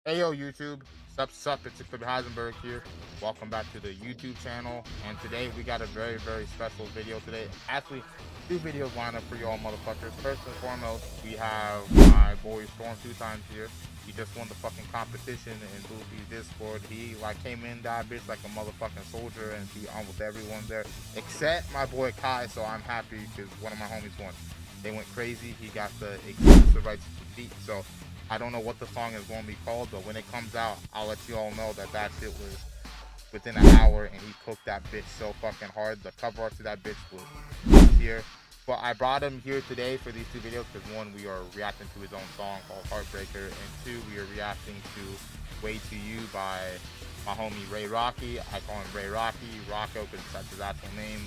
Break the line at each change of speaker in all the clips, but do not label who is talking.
Ayo YouTube, sup, it's Ayo Hisenpride here. Welcome back to the YouTube channel, and today we got a very special video today. Actually, two videos lined up for y'all motherfuckers. First and foremost, we have my boy Storm2x here. He just won the fucking competition in Goofy's Discord. He came in that bitch like a motherfucking soldier and beat almost everyone there, except my boy Kai, so I'm happy because one of my homies won. They went crazy. He got the exclusive rights to Feat, so I don't know what the song is going to be called, but when it comes out, I'll let you all know that that shit was within an hour, and he cooked that bitch so fucking hard. The cover art to that bitch was here. But I brought him here today for these two videos because one, we are reacting to his own song called Heartbreaker, and two, we are reacting to Way to You by my homie Raerocky. I call him Raerocky, Rocco because that's his actual name.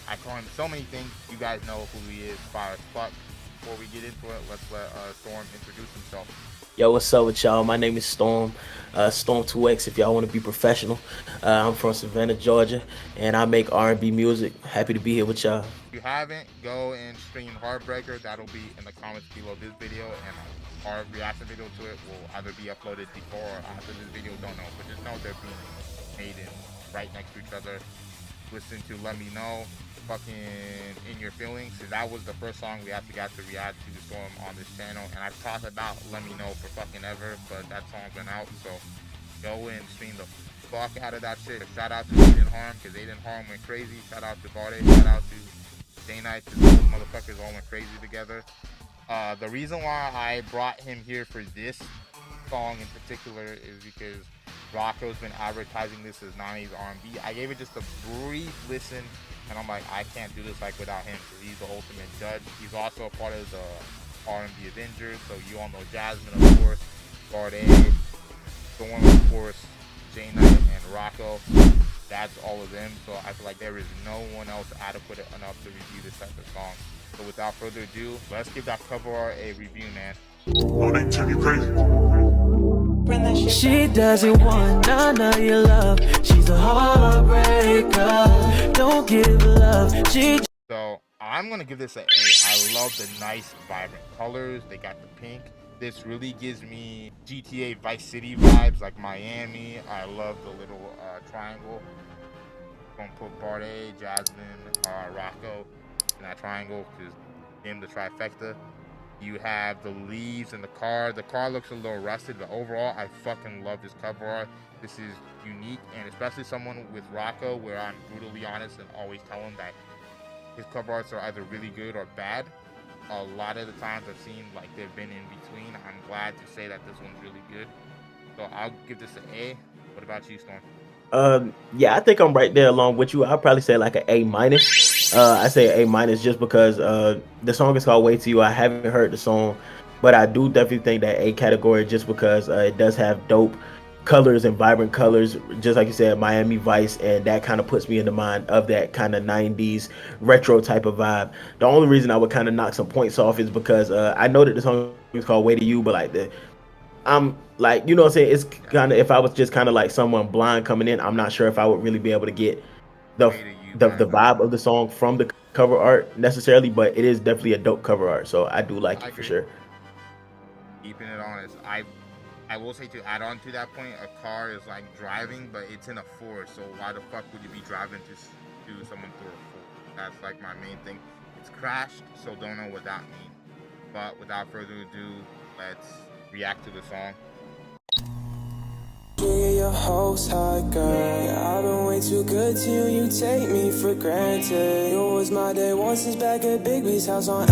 I call him so many things. You guys know who he is, fire as fuck. Before we get into it, let's let Storm introduce himself.
Yo, what's up with y'all? My name is Storm, Storm2x if y'all want to be professional. I'm from Savannah, Georgia, and I make R&B music. Happy to be here with y'all.
If you haven't, go and stream Heartbreaker. That'll be in the comments below this video, and our reaction video to it will either be uploaded before or after this video, don't know. But just know they're being made right next to each other. Listen to Let Me Know, fucking In Your Feelings. So that was the first song we actually got to react to the Storm on this channel, and I've talked about Let Me Know for fucking ever, but that song's been out, so go and stream the fuck out of that shit. Shout out to Aiden Harm, because Aiden Harm went crazy. Shout out to Barde, shout out to Day Night, because those motherfuckers all went crazy together. The reason why I brought him here for this song in particular is because Rocco's been advertising this as 90s R&B. I gave it just a brief listen, and I'm like, I can't do this without him, because he's the ultimate judge. He's also a part of the R&B Avengers, so you all know Jasmine, of course, Barde, Storm, of course, J Knight, and Rocco. That's all of them, so I feel like there is no one else adequate enough to review this type of song. So without further ado, let's give that cover art a review, man.
Oh, they tell you crazy.
She doesn't want none of your love. She's a heartbreaker. Don't give love.
So I'm gonna give this an A. I love the nice, vibrant colors. They got the pink. This really gives me GTA Vice City vibes, like Miami. I love the little triangle. I'm gonna put Barde, Jasmine, Rocco in that triangle because him the trifecta. You have the leaves and the car. The car looks a little rusted, but overall, I fucking love this cover art. This is unique, and especially someone with Rocco, where I'm brutally honest and always tell him that his cover arts are either really good or bad. A lot of the times I've seen like they've been in between. I'm glad to say that this one's really good. So I'll give this an A. What about you, Storm?
Yeah, I think I'm right there along with you. I'll probably say like an A minus. I say A minus just because the song is called Way to You. I haven't heard the song, but I do definitely think that A category just because it does have dope colors and vibrant colors, just like you said, Miami Vice, and that kind of puts me in the mind of that kind of 90s retro type of vibe. The only reason I would kind of knock some points off is because I know that the song is called Way to You, but like I'm like, you know what I'm saying, it's kind of, if I was just kind of like someone blind coming in, I'm not sure if I would really be able to get the vibe of the song from the cover art necessarily, but it is definitely a dope cover art, so I do like it for sure.
Keeping it honest, I will say to add on to that point, a car is like driving, but it's in a forest, so why the fuck would you be driving to someone through a forest? That's like my main thing. It's crashed, so don't know what that means. But without further ado, let's react to the song.
Your host, high girl. I've been way too good to you. You take me for granted. You was my day one since back at Big B's house on.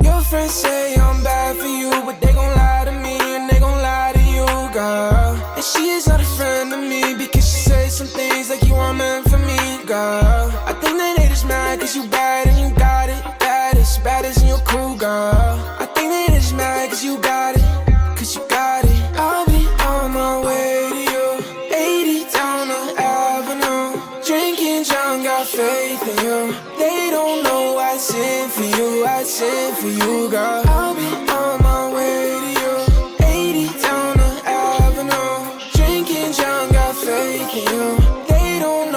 Your friends say I'm bad for you, but they gon' lie to me and they gon' lie to you, girl. And she is not a friend to me because she says some things like you are meant for me, girl. I think that they just mad cause you bad and you got it. Baddest in your crew, girl. I think they just mad cause you got it. I'll be on my way to you, 80 down the avenue. Drinking drunk, got faith in you. They don't know I sent for you, girl. I'll be on my way to you, 80 down the avenue. Drinking drunk, got faith in you. They don't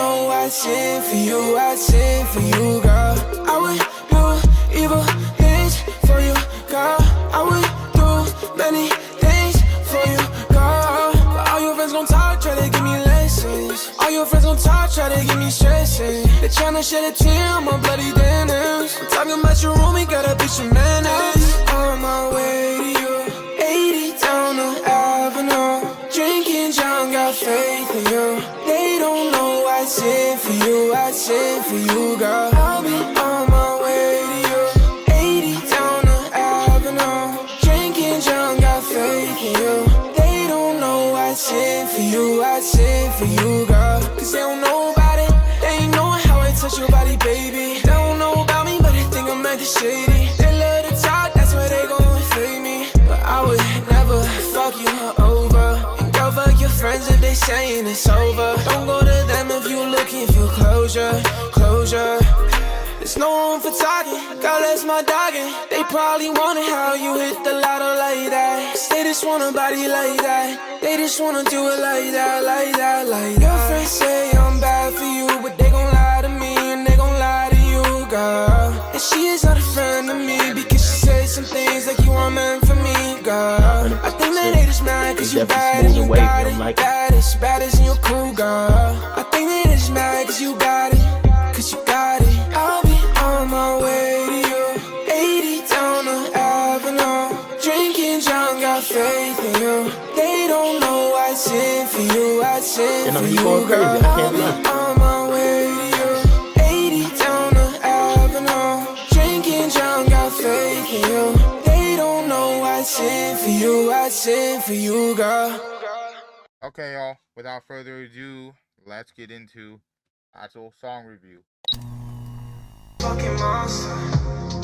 tryna shed a tear on my bloody denim. I'm talking about your roomie, got a bitch of manners. On my way to you, 80 down the avenue. Drinking John, got faith in you. They don't know I sin for you, I sin for you, girl. I'll be on my way to you, 80 down the avenue. Drinking John, got faith in you. They don't know I sin for you, I sin for you, girl. Cause they don't know about it, they ain't know how I touch your body, baby. They don't know about me, but they think I'm acting shady. They love to talk, that's why they gon' fake me. But I would never fuck you over. And girl, fuck your friends if they saying it's over. Don't go to them if you looking for closure, closure. There's no room for talking, girl, that's my dogging. They probably wonder how you hit the lotto like that. Cause they just want a body like that. They just wanna do it like that, like that, like that. Your friends say I'm bad for you, but they gon' lie to me and they gon' lie to you, girl. And she is not a friend of me because she said some things like you aren't meant for me, girl. I think that they just mad cause you bad and you got it. Baddest, baddest and you're cool, girl. I think they just mad cause you got it, cause you got it. I'll be on my way to you, 80 down the avenue. Drinking John, got faith in you. They don't know I sin for you, I sin for you, girl. I'll be on my way to you, 80 down the avenue. Drinking John, got faith in you. They don't know I sin for you, I sin for you, girl.
Okay, y'all, without further ado, let's get into actual song review.
Fucking monster,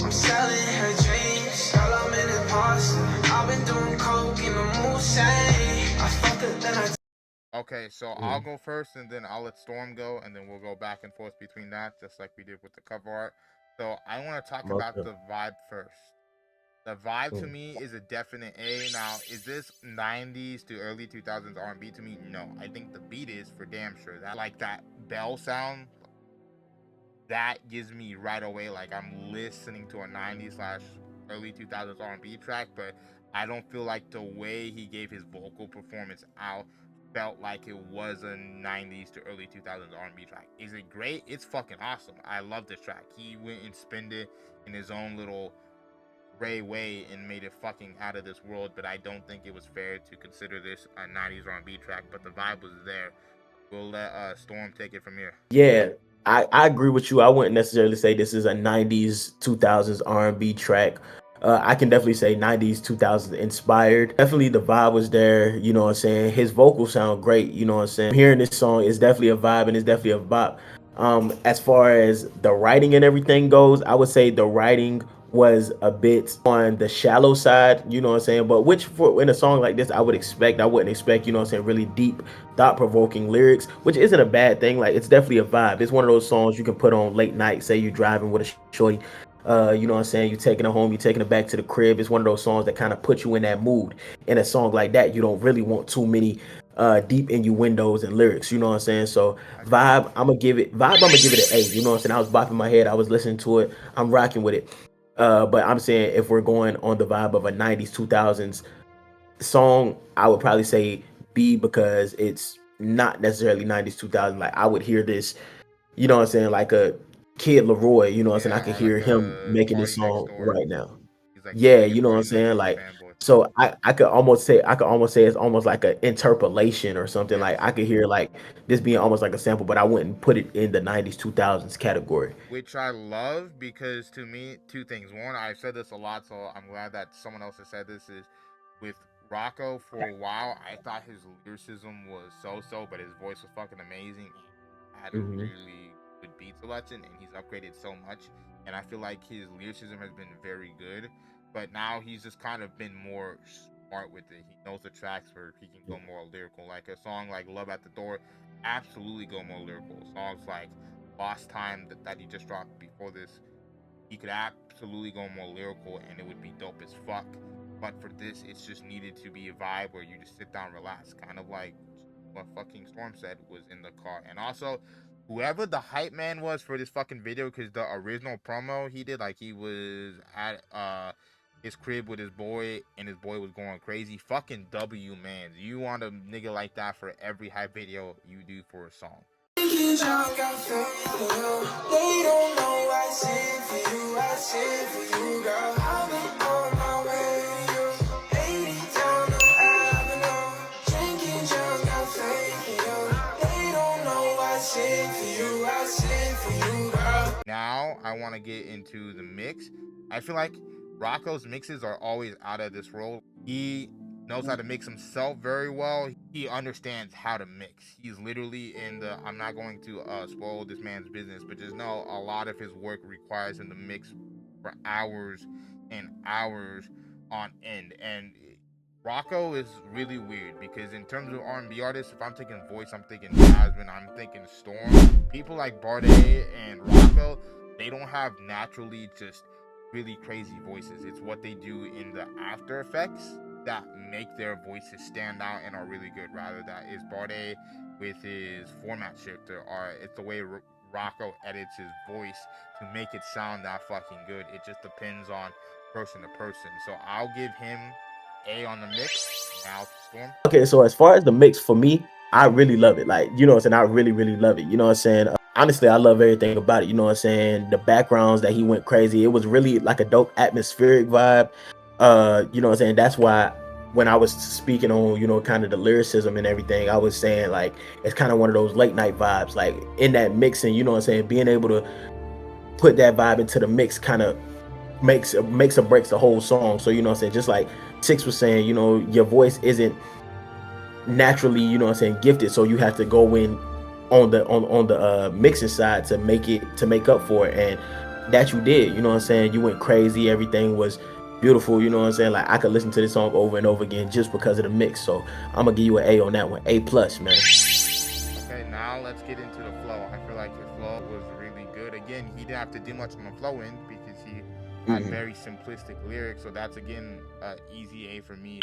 I'm selling her dreams. Girl, I'm an imposter. I've been doing coke in the Moosey. I fucked her, then I.
Okay, so I'll go first and then I'll let Storm go and then we'll go back and forth between that just like we did with the cover art. So I want to talk about the vibe first. The vibe to me is a definite A. Now, is this 90s to early 2000s R&B to me? No. I think the beat is for damn sure. That like that bell sound, that gives me right away like I'm listening to a 90s slash early 2000s R&B track, but I don't feel like the way he gave his vocal performance out felt like it was a 90s to early 2000s R&B track. Is it great? It's fucking awesome. I love this track. He went and spinned it in his own little Ray way and made it fucking out of this world, but I don't think it was fair to consider this a 90s R&B track, but the vibe was there. We'll let Storm take it from here.
Yeah, I agree with you. I wouldn't necessarily say this is a 90s, 2000s R&B track. I can definitely say 90s, 2000s inspired. Definitely the vibe was there, you know what I'm saying? His vocals sound great, you know what I'm saying? Hearing this song is definitely a vibe and it's definitely a bop. As far as the writing and everything goes, I would say the writing was a bit on the shallow side, you know what I'm saying? But which for in a song like this, I wouldn't expect, you know what I'm saying, really deep, thought-provoking lyrics, which isn't a bad thing. Like, it's definitely a vibe. It's one of those songs you can put on late night, say you're driving with a shorty, you know what I'm saying, you're taking it home, you're taking it back to the crib. It's one of those songs that kind of put you in that mood. In a song like that, you don't really want too many deep innuendos and lyrics, you know what I'm saying? So vibe, I'm gonna give it an A, you know what I'm saying? I was bopping my head, I was listening to it, I'm rocking with it. But I'm saying if we're going on the vibe of a 90s, 2000s song, I would probably say B, because it's not necessarily 90s, 2000s. Like, I would hear this, you know what I'm saying, like a Kid Leroy, you know what I'm saying? I can hear him making this song right now. Yeah, you know what I'm saying? Like, so I could almost say it's almost like an interpolation or something. Like, I could hear like this being almost like a sample, but I wouldn't put it in the 90s, 2000s category.
Which I love, because to me, two things. One, I've said this a lot, so I'm glad that someone else has said this, is with Rocco for a while, I thought his lyricism was so-so, but his voice was fucking amazing. He had a really good beat selection, and he's upgraded so much. And I feel like his lyricism has been very good, but now he's just kind of been more smart with it. He knows the tracks where he can go more lyrical. Like a song like Love at the Door, absolutely go more lyrical. Songs like Lost Time that he just dropped before this, he could absolutely go more lyrical and it would be dope as fuck. But for this, it's just needed to be a vibe where you just sit down, relax, kind of like what fucking Storm said was in the car. And also, whoever the hype man was for this fucking video, because the original promo he did, like, he was at his crib with his boy and his boy was going crazy. Fucking W, man. You want a nigga like that for every hype video you do for a song.
y'all got faith in you. They don't know I sing for you, I sing for you, girl. I've been on my way to you, 80 down the avenue. Drinking y'all got faith in you. They don't know I sing for you, I sing for you, girl.
Now I want to get into the mix. I feel like Rocco's mixes are always out of this world. He knows how to mix himself very well. He understands how to mix. He's literally in the, I'm not going to spoil this man's business, but just know a lot of his work requires him to mix for hours and hours on end. And Rocco is really weird because in terms of R&B artists, if I'm thinking voice, I'm thinking Jasmine, I'm thinking Storm. People like Bardet and Rocco, they don't have naturally just really crazy voices. It's what they do in the after effects that make their voices stand out and are really good. Rather, that is Bardet with his format shifter, or it's the way Rocco edits his voice to make it sound that fucking good. It just depends on person to person. So I'll give him A on the mix. Now Storm.
Okay, so as far as the mix for me, I really love it. Like, you know what I'm saying? I really, really love it. You know what I'm saying? Honestly, I love everything about it. You know what I'm saying? The backgrounds that he went crazy. It was really like a dope atmospheric vibe. You know what I'm saying? That's why when I was speaking on, you know, kind of the lyricism and everything, I was saying like it's kind of one of those late night vibes. Like in that mixing, you know what I'm saying? Being able to put that vibe into the mix kind of makes or breaks the whole song. So, you know what I'm saying? Just like Six was saying, you know, your voice isn't naturally, you know what I'm saying, gifted, so you have to go in on the mixing side to make up for it, and that you did. You know what I'm saying? You went crazy. Everything was beautiful. You know what I'm saying? Like I could listen to this song over and over again just because of the mix. So I'm gonna give you an A on that one. A plus, man.
Okay, now let's get into the flow. I feel like his flow was really good. Again, he didn't have to do much on the flow end because he had very simplistic lyrics. So that's again easy A for me.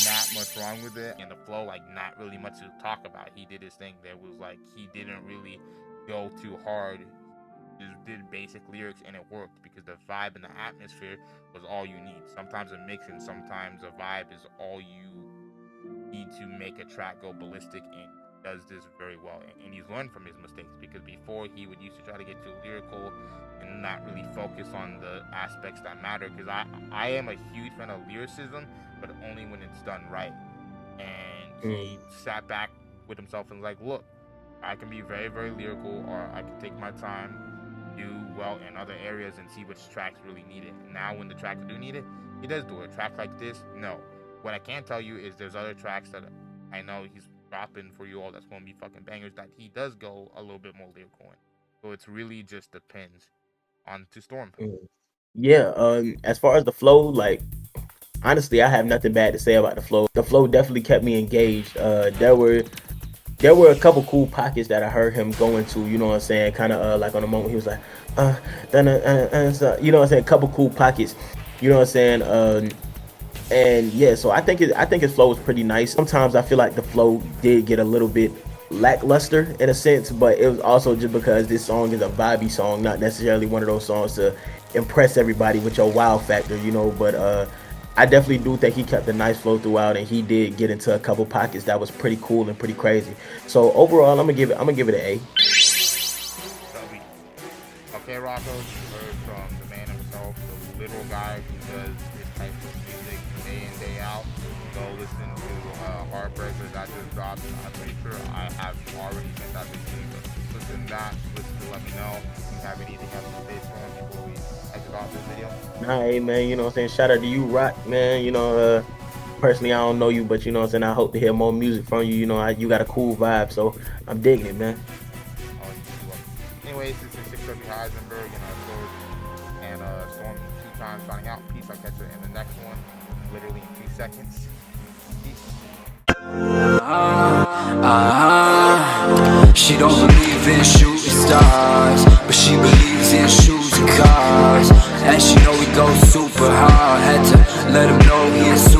Not much wrong with it, and the flow, like not really much to talk about. He did his thing. There was like he didn't really go too hard. Just did basic lyrics and it worked because the vibe and the atmosphere was all you need. Sometimes a mix and sometimes a vibe is all you need to make a track go ballistic, and does this very well. And he's learned from his mistakes because before he would used to try to get too lyrical and not really focus on the aspects that matter, because I am a huge fan of lyricism, but only when it's done right. And he sat back with himself and was like, look, I can be very, very lyrical, or I can take my time, do well in other areas, and see which tracks really need it. And now when the tracks do need it, he does do it. A track like this, no. What I can tell you is there's other tracks that I know he's dropping for you all that's going to be fucking bangers that he does go a little bit more lyrical in. So it's really just depends on to Storm.
Yeah, as far as the flow, like honestly, I have nothing bad to say about the flow. The flow definitely kept me engaged. There were a couple cool pockets that I heard him go into, you know what I'm saying? Kind of like on the moment he was like, you know what I'm saying? A couple cool pockets, you know what I'm saying? And yeah, so I think his flow was pretty nice. Sometimes I feel like the flow did get a little bit lackluster in a sense, but it was also just because this song is a vibey song, not necessarily one of those songs to impress everybody with your wow factor, you know. But I definitely do think he kept a nice flow throughout, and he did get into a couple pockets that was pretty cool and pretty crazy. So overall, I'm gonna give it an A.
Okay, Rocco, you heard from the man himself, the literal guy who does this type of music day in, day out. Go listen to Heartbreaker that just dropped. I'm pretty sure I have already sent that to you. So listen to that. Listen to let me know if you have anything else to say for him before we exit off this video.
Nah, hey man, you know what I'm saying? Shout out to you, Rock, man. You know, personally, I don't know you, but you know what I'm saying? I hope to hear more music from you. You know, you got a cool vibe, so I'm digging it, man.
Anyways, this is thxs Hisenpride and Storm2x signing out. Peace. I'll catch you in the next one, literally in 2 seconds. Peace.
She don't believe in shooting stars, but she believes in shoes and cars. And she know we go super hard. Had to let him know he is super